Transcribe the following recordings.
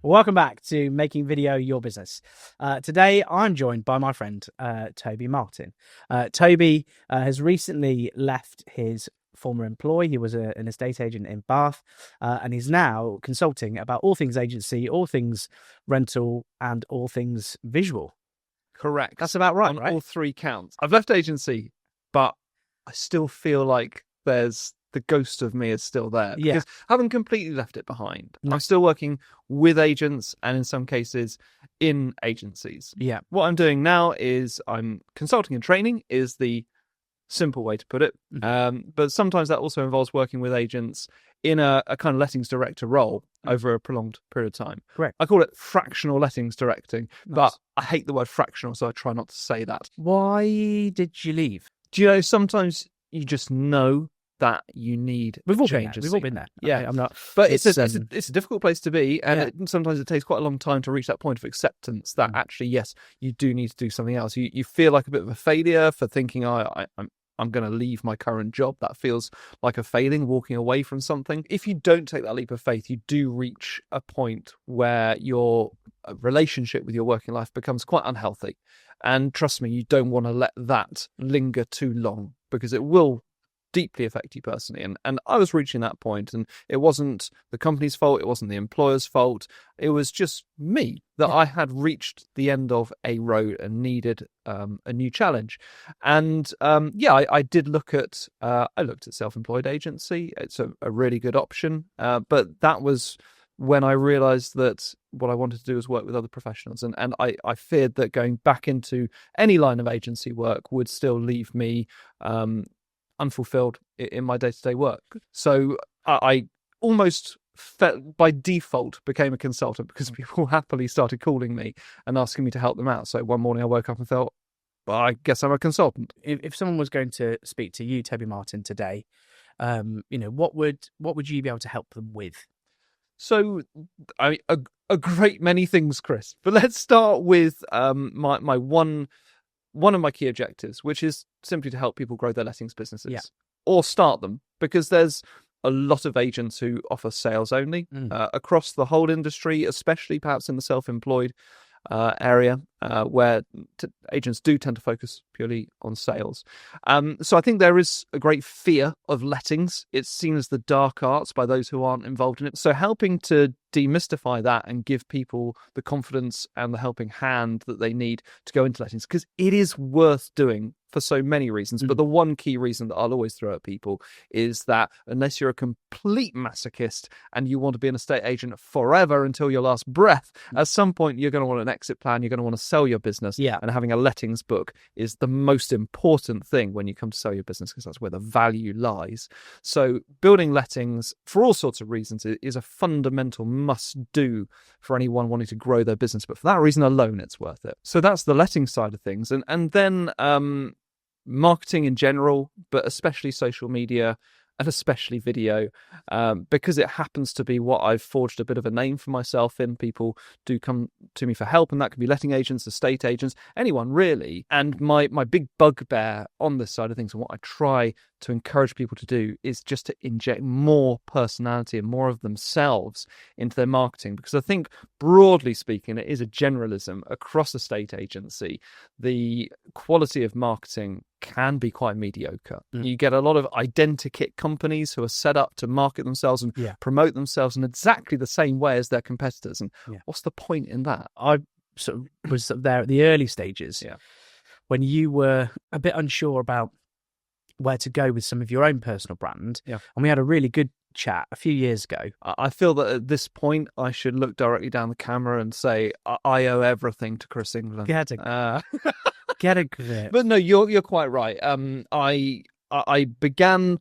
Welcome back to Making Video Your Business. Today, I'm joined by my friend, Toby Martin. Toby has recently left his former employ. He was an estate agent in Bath, and he's now consulting about all things agency, all things rental, and all things visual. Correct. That's about right, on right? all three counts. I've left agency, but I still feel like the ghost of me is still there because I haven't completely left it behind. No. I'm still working with agents and in some cases in agencies. Yeah. What I'm doing now is I'm consulting and training is the simple way to put it. But sometimes that also involves working with agents in a kind of lettings director role over a prolonged period of time. Correct. I call it fractional lettings directing, Nice. but I hate the word fractional, so I try not to say that. Why did you leave? Do you know, sometimes you just know that you need changes. We've all been there. Yeah. Okay, I'm not. But it's a difficult place to be, and sometimes it takes quite a long time to reach that point of acceptance that actually, yes, you do need to do something else. You feel like a bit of a failure for thinking, I'm going to leave my current job. That feels like a failing, walking away from something. If you don't take that leap of faith, you do reach a point where your relationship with your working life becomes quite unhealthy. And trust me, you don't want to let that linger too long because it will deeply affect you personally. And I was reaching that point, and it wasn't the company's fault, it wasn't the employer's fault, it was just me that I had reached the end of a road and needed a new challenge. And I did look at self-employed agency. It's a really good option, but that was when I realized that what I wanted to do was work with other professionals, and I feared that going back into any line of agency work would still leave me unfulfilled in my day-to-day work. So I almost by default became a consultant because people happily started calling me and asking me to help them out. So one morning I woke up and thought, well, I guess I'm a consultant. If someone was going to speak to you, Toby Martin, today, what would you be able to help them with? So a great many things, Chris. But let's start with my one of my key objectives, which is simply to help people grow their lettings businesses or start them, because there's a lot of agents who offer sales only across the whole industry, especially perhaps in the self-employed area where agents do tend to focus purely on sales. So I think there is a great fear of lettings. It's seen as the dark arts by those who aren't involved in it. So helping to demystify that and give people the confidence and the helping hand that they need to go into lettings, because it is worth doing for so many reasons. But the one key reason that I'll always throw at people is that unless you're a complete masochist and you want to be an estate agent forever until your last breath, at some point you're going to want an exit plan, you're going to want to sell your business, and having a lettings book is the most important thing when you come to sell your business, because that's where the value lies. So building lettings for all sorts of reasons is a fundamental must do for anyone wanting to grow their business, but for that reason alone it's worth it. So that's the letting side of things. And then marketing in general, but especially social media and especially video, because it happens to be what I've forged a bit of a name for myself in. People do come to me for help, and that can be letting agents, estate agents, anyone really. And my big bugbear on this side of things, and what I try to encourage people to do, is just to inject more personality and more of themselves into their marketing, because I think, broadly speaking, it is a generalism across estate agency. The quality of marketing can be quite mediocre. You get a lot of identikit companies who are set up to market themselves and promote themselves in exactly the same way as their competitors. And what's the point in that? I sort of was there at the early stages when you were a bit unsure about where to go with some of your own personal brand. And we had a really good chat a few years ago. I feel that at this point I should look directly down the camera and say, I owe everything to Chris England. Get a grip. But no, you're quite right. I began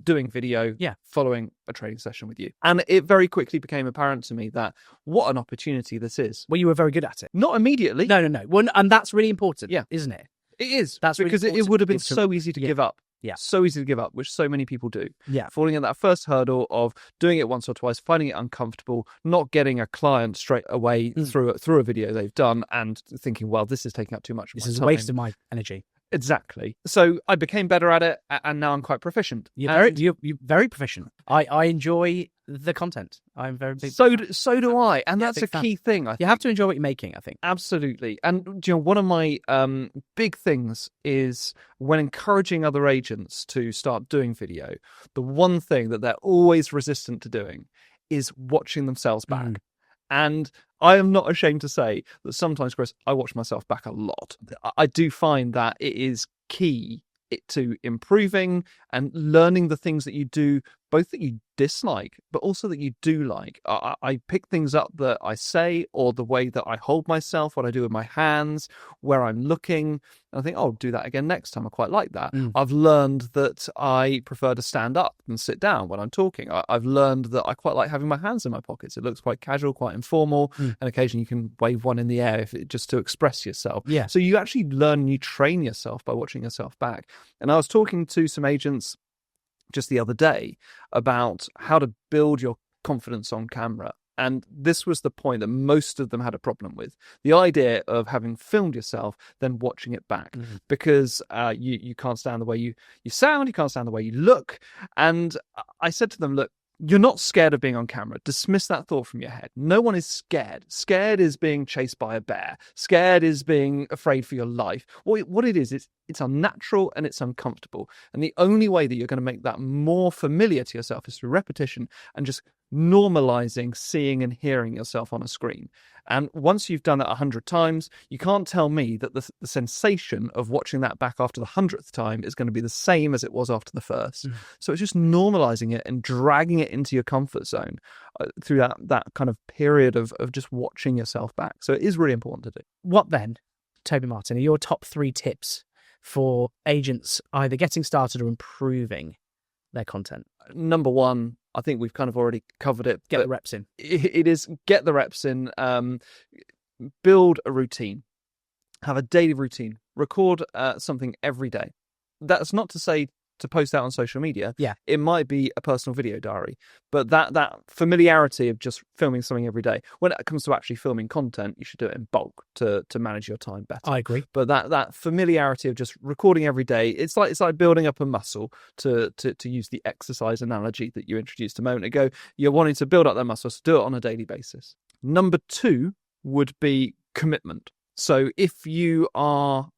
doing video following a training session with you, and it very quickly became apparent to me that what an opportunity this is. Well, you were very good at it. Not immediately. No. Well, and that's really important, isn't it? It is. That's because really it would have been so easy to give up. Yeah. So easy to give up, which so many people do. Yeah. Falling at that first hurdle of doing it once or twice, finding it uncomfortable, not getting a client straight away through a video they've done, and thinking, well, this is taking up too much of my time. This is a waste of my energy. Exactly. So I became better at it, and now I'm quite proficient. You're very proficient. I enjoy the content. I'm very big. So do I, and that's a big fan. key thing. You have to enjoy what you're making, I think. Absolutely. And one of my big things is when encouraging other agents to start doing video, the one thing that they're always resistant to doing is watching themselves back. And I am not ashamed to say that sometimes, Chris, I watch myself back a lot. I do find that it is key to improving and learning the things that you do, both that you dislike, but also that you do like. I pick things up that I say, or the way that I hold myself, what I do with my hands, where I'm looking. And I think, oh, I'll do that again next time. I quite like that. I've learned that I prefer to stand up and sit down when I'm talking. I've learned that I quite like having my hands in my pockets. It looks quite casual, quite informal. And occasionally you can wave one in the air just to express yourself. Yeah. So you actually learn and you train yourself by watching yourself back. And I was talking to some agents just the other day about how to build your confidence on camera. And this was the point that most of them had a problem with. The idea of having filmed yourself, then watching it back. Because you can't stand the way you sound, you can't stand the way you look. And I said to them, look, you're not scared of being on camera. Dismiss that thought from your head. No one is scared. Scared is being chased by a bear. Scared is being afraid for your life. What it is, it's unnatural and it's uncomfortable. And the only way that you're going to make that more familiar to yourself is through repetition and just normalizing seeing and hearing yourself on a screen. And once you've done that 100 times, you can't tell me that the sensation of watching that back after the 100th time is going to be the same as it was after the first. So it's just normalizing it and dragging it into your comfort zone through that kind of period of just watching yourself back. So it is really important to do. What then, Toby Martin, are your top 3 tips for agents either getting started or improving their content? Number 1, I think we've kind of already covered it. Get the reps in. It is get the reps in. Build a routine. Have a daily routine. Record something every day. That's not to say to post that on social media. Yeah. It might be a personal video diary. But that familiarity of just filming something every day, when it comes to actually filming content, you should do it in bulk to manage your time better. I agree. But that familiarity of just recording every day, it's like building up a muscle, to use the exercise analogy that you introduced a moment ago. You're wanting to build up that muscle, so do it on a daily basis. Number 2 would be commitment. So if you are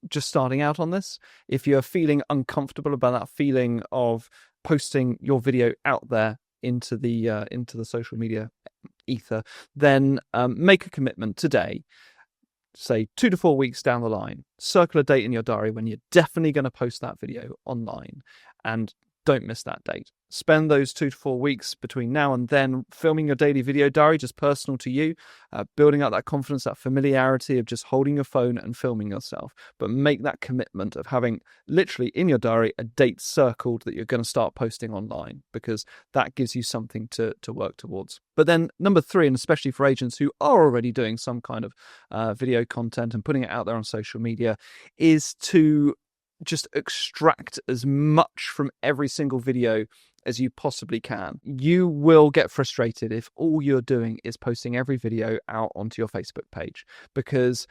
just starting out on this, if you're feeling uncomfortable about that feeling of posting your video out there into the social media ether, then make a commitment today. Say 2 to 4 weeks down the line, circle a date in your diary when you're definitely going to post that video online, and don't miss that date. Spend those 2 to 4 weeks between now and then filming your daily video diary, just personal to you, building up that confidence, that familiarity of just holding your phone and filming yourself. But make that commitment of having literally in your diary a date circled that you're going to start posting online, because that gives you something to work towards. But then number 3, and especially for agents who are already doing some kind of video content and putting it out there on social media, is to just extract as much from every single video as you possibly can. You will get frustrated if all you're doing is posting every video out onto your Facebook page, because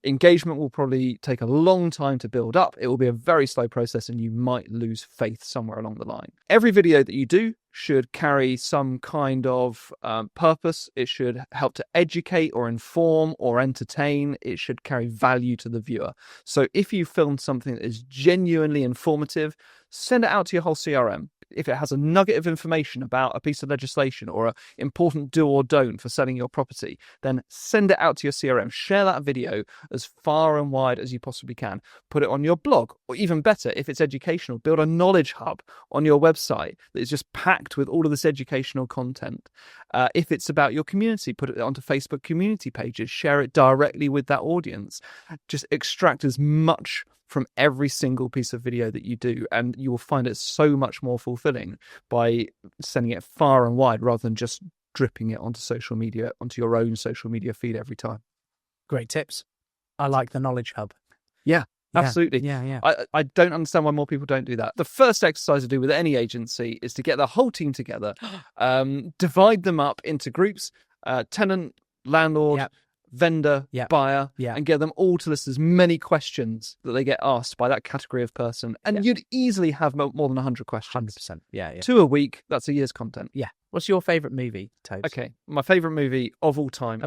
engagement will probably take a long time to build up. It will be a very slow process and you might lose faith somewhere along the line. Every video that you do should carry some kind of purpose. It should help to educate or inform or entertain. It should carry value to the viewer. So if you filmed something that is genuinely informative, send it out to your whole CRM. If it has a nugget of information about a piece of legislation or an important do or don't for selling your property, then send it out to your CRM. Share that video as far and wide as you possibly can. Put it on your blog, or even better, if it's educational, build a knowledge hub on your website that is just packed with all of this educational content. If it's about your community, put it onto Facebook community pages. Share it directly with that audience. Just extract as much from every single piece of video that you do, and you will find it so much more fulfilling by sending it far and wide rather than just dripping it onto social media, onto your own social media feed every time. Great tips. I like the knowledge hub. Yeah, absolutely. Yeah. I don't understand why more people don't do that. The first exercise to do with any agency is to get the whole team together, divide them up into groups, tenant, landlord, vendor, Yeah. buyer, Yeah. and get them all to list as many questions that they get asked by that category of person. And you'd easily have more than 100 questions. 100%. Yeah. 2 a week, that's a year's content. Yeah. What's your favourite movie, Tobes? Okay, my favourite movie of all time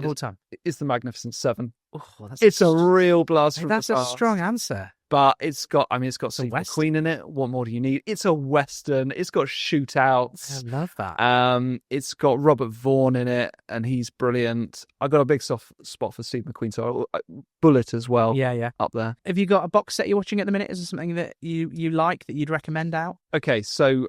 is The Magnificent Seven. Oh, It's a real blast from That's the a past. strong answer. But it's got Steve Western. McQueen in it. What more do you need? It's a Western. It's got shootouts. I love that. It's got Robert Vaughn in it, and he's brilliant. I got a big soft spot for Steve McQueen, so Bullet as well. Yeah. Up there. Have you got a box set you're watching at the minute? Is there something that you like that you'd recommend out? Okay, so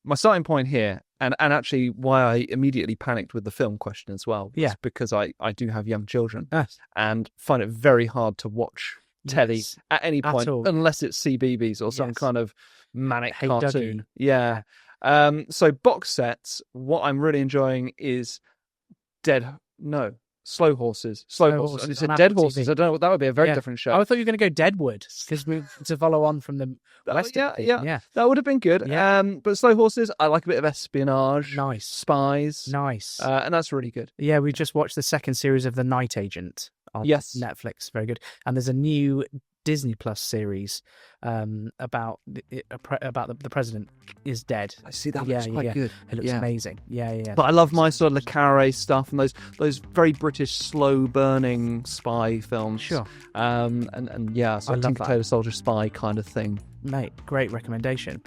my starting point here, and actually why I immediately panicked with the film question as well, was because I do have young children and find it very hard to watch telly at any point unless it's CBeebies or some kind of manic cartoon. Yeah. So box sets, what I'm really enjoying is Slow Horses. And it's Dead Horses. I don't know. That would be a very different show. I thought you were going to go Deadwood because to follow on from the Western. Yeah. That would have been good. Yeah. But Slow Horses, I like a bit of espionage. Nice. Spies. Nice. And that's really good. Yeah, we just watched the second series of The Night Agent on Netflix. Very good. And there's a new Disney Plus series about the president is dead. I see that. Looks quite good. It looks amazing. Yeah. But I love my sort of Le Carre stuff and those very British slow burning spy films. Sure. And so Tinker Tailor Soldier Spy kind of thing. Mate, great recommendation.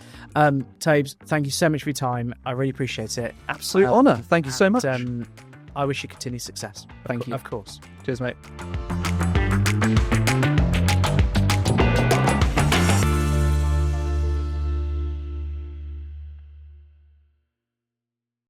Tabes, thank you so much for your time. I really appreciate it. Absolute honour. Thank you so much. I wish you continued success. Thank you. Of course. Cheers, mate.